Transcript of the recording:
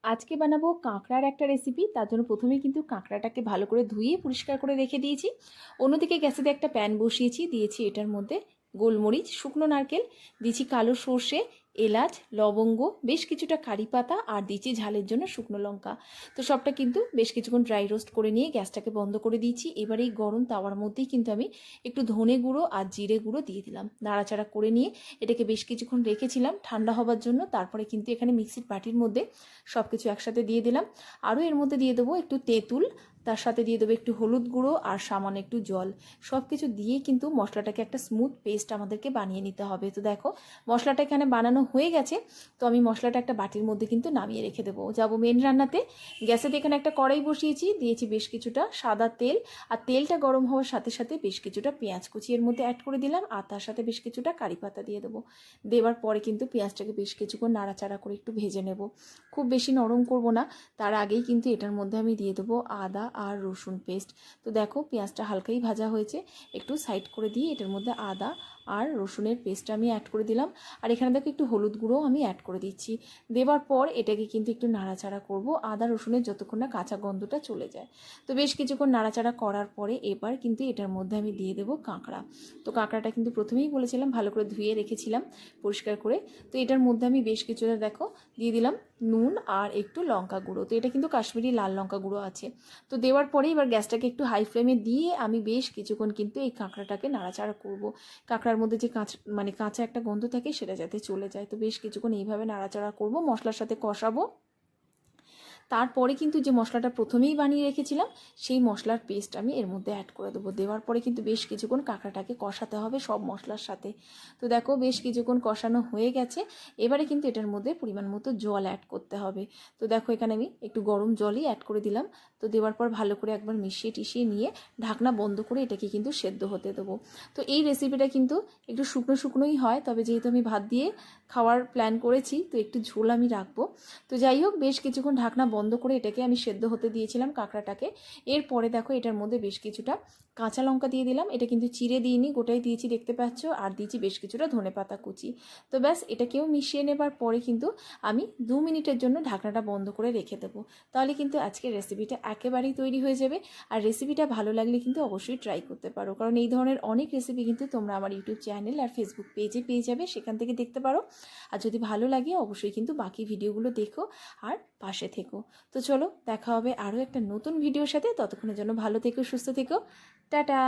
আজকে বানাবো কাঁকড়ার একটা রেসিপি। তার জন্য প্রথমেই কিন্তু কাঁকড়াটাকে ভালো করে ধুয়ে পরিষ্কার করে রেখে দিয়েছি। অন্যদিকে গ্যাসেতে একটা প্যান বসিয়েছি, দিয়েছি এটার মধ্যে গোলমরিচ, শুকনো নারকেল, দিয়েছি কালো সর্ষে, এলাচ, লবঙ্গ, বেশ কিছুটা কারি পাতা আর দিয়েছি ঝালের জন্য শুকনো লঙ্কা। তো সবটা কিন্তু বেশ কিছুক্ষণ ড্রাই রোস্ট করে নিয়ে গ্যাসটাকে বন্ধ করে দিয়েছি। এবার এই গরম তাওয়ার মধ্যেই কিন্তু আমি একটু ধনে গুঁড়ো আর জিরে গুঁড়ো দিয়ে দিলাম। নাড়াচাড়া করে নিয়ে এটাকে বেশ কিছুক্ষণ রেখেছিলাম ঠান্ডা হবার জন্য। তারপরে কিন্তু এখানে মিক্সির বাটির মধ্যে সব কিছু একসাথে দিয়ে দিলাম। আরও এর মধ্যে দিয়ে দেবো একটু তেঁতুল, তার সাথে দিয়ে দেবো একটু হলুদ গুঁড়ো আর সামান্য একটু জল। সব কিছু দিয়ে কিন্তু মশলাটাকে একটা স্মুথ পেস্ট আমাদেরকে বানিয়ে নিতে হবে। তো দেখো মশলাটা এখানে বানানো হয়ে গেছে। তো আমি মশলাটা একটা বাটির মধ্যে কিন্তু নামিয়ে রেখে দেবো। যাবো মেন রান্নাতে। গ্যাসেতে এখানে একটা কড়াই বসিয়েছি, দিয়েছি বেশ কিছুটা সাদা তেল। আর তেলটা গরম হওয়ার সাথে সাথে বেশ কিছুটা পেঁয়াজ কুচি এর মধ্যে অ্যাড করে দিলাম, আর তার সাথে বেশ কিছুটা কারি পাতা দিয়ে দেবো। দেওয়ার পরে কিন্তু পেঁয়াজটাকে বেশ কিছুক্ষণ নাড়াচাড়া করে একটু ভেজে নেব। খুব বেশি নরম করব না। তার আগেই কিন্তু এটার মধ্যে আমি দিয়ে দেবো আদা আর রসুন পেস্ট। তো দেখো পেঁয়াজটা হালকাই ভাজা হয়েছে, একটু সাইড করে দিয়ে এটার মধ্যে আদা আর রসুনের পেস্টটা আমি অ্যাড করে দিলাম। আর এখানে দেখো একটু হলুদ গুঁড়োও আমি অ্যাড করে দিচ্ছি। দেওয়ার পর এটাকে কিন্তু একটু নাড়াচাড়া করব আদা রসুনের যতক্ষণ না কাঁচা গন্ধটা চলে যায়। তো বেশ কিছুক্ষণ নাড়াচাড়া করার পরে এবার কিন্তু এটার মধ্যে আমি দিয়ে দেবো কাঁকড়া। তো কাঁকড়াটা কিন্তু প্রথমেই বলেছিলাম ভালো করে ধুয়ে রেখেছিলাম পরিষ্কার করে। তো এটার মধ্যে আমি বেশ কিছুটা দেখো দিয়ে দিলাম নুন আর একটু লঙ্কা গুঁড়ো। তো এটা কিন্তু কাশ্মীরি লাল লঙ্কা গুঁড়ো আছে। তো দেওয়ার পরে এবার গ্যাসটাকে একটু হাই ফ্লেমে দিয়ে আমি বেশ কিছুক্ষণ কিন্তু এই কাঁকড়াটাকে নাড়াচাড়া করব। কাঁকড়ার মধ্যে যে কাঁচা একটা গন্ধ থাকে সেটা যাতে চলে যায়। তো বেশ কিছুক্ষণ এইভাবে নাড়াচাড়া করব, মশলার সাথে কষাবো। তারপরে কিন্তু যে মশলাটা প্রথমেই বানিয়ে রেখেছিলাম সেই মশলার পেস্ট আমি এর মধ্যে অ্যাড করে দেবো। দেওয়ার পরে কিন্তু বেশ কিছুক্ষণ কাঁকড়াটাকে কষাতে হবে সব মশলার সাথে। তো দেখো বেশ কিছুক্ষণ কষানো হয়ে গেছে। এবারে কিন্তু এটার মধ্যে পরিমাণ মতো জল অ্যাড করতে হবে। তো দেখো এখানে আমি একটু গরম জলই অ্যাড করে দিলাম। তো দেওয়ার পর ভালো করে একবার মিশিয়ে টিশিয়ে নিয়ে ঢাকনা বন্ধ করে এটাকে কিন্তু সেদ্ধ হতে দেবো। তো এই রেসিপিটা কিন্তু একটু শুকনো শুকনোই হয়, তবে যেহেতু আমি ভাত দিয়ে খাওয়ার প্ল্যান করেছি তো একটু ঝোল আমি রাখবো। তো যাই হোক বেশ কিছুক্ষণ ঢাকনা বন্ধ করে এটাকে আমি সেদ্ধ হতে দিয়েছিলাম কাঁকড়াটাকে। এরপরে দেখো এটার মধ্যে বেশ কিছুটা কাঁচা লঙ্কা দিয়ে দিলাম। এটা কিন্তু চিড়ে দিইনি, গোটাই দিয়েছি দেখতে পাচ্ছ। আর দিয়েছি বেশ কিছুটা ধনেপাতা কুচি। তো ব্যাস এটাকেও মিশিয়ে নেবার পরে কিন্তু আমি 2 মিনিটের জন্য ঢাকনাটা বন্ধ করে রেখে দেবো। তাহলে কিন্তু আজকের রেসিপিটা একেবারেই তৈরি হয়ে যাবে। আর রেসিপিটা ভালো লাগলে কিন্তু অবশ্যই ট্রাই করতে পারো, কারণ এই ধরনের অনেক রেসিপি কিন্তু তোমরা আমার ইউটিউব চ্যানেল আর ফেসবুক পেজে পেয়ে যাবে, সেখান থেকে দেখতে পারো। আর যদি ভালো লাগে অবশ্যই কিন্তু বাকি ভিডিওগুলো দেখো আর পাশে থেকো। তো চলো দেখা হবে আরও একটা নতুন ভিডিওর সাথে। ততক্ষণের জন্য ভালো থেকো, সুস্থ থেকো, টাটা।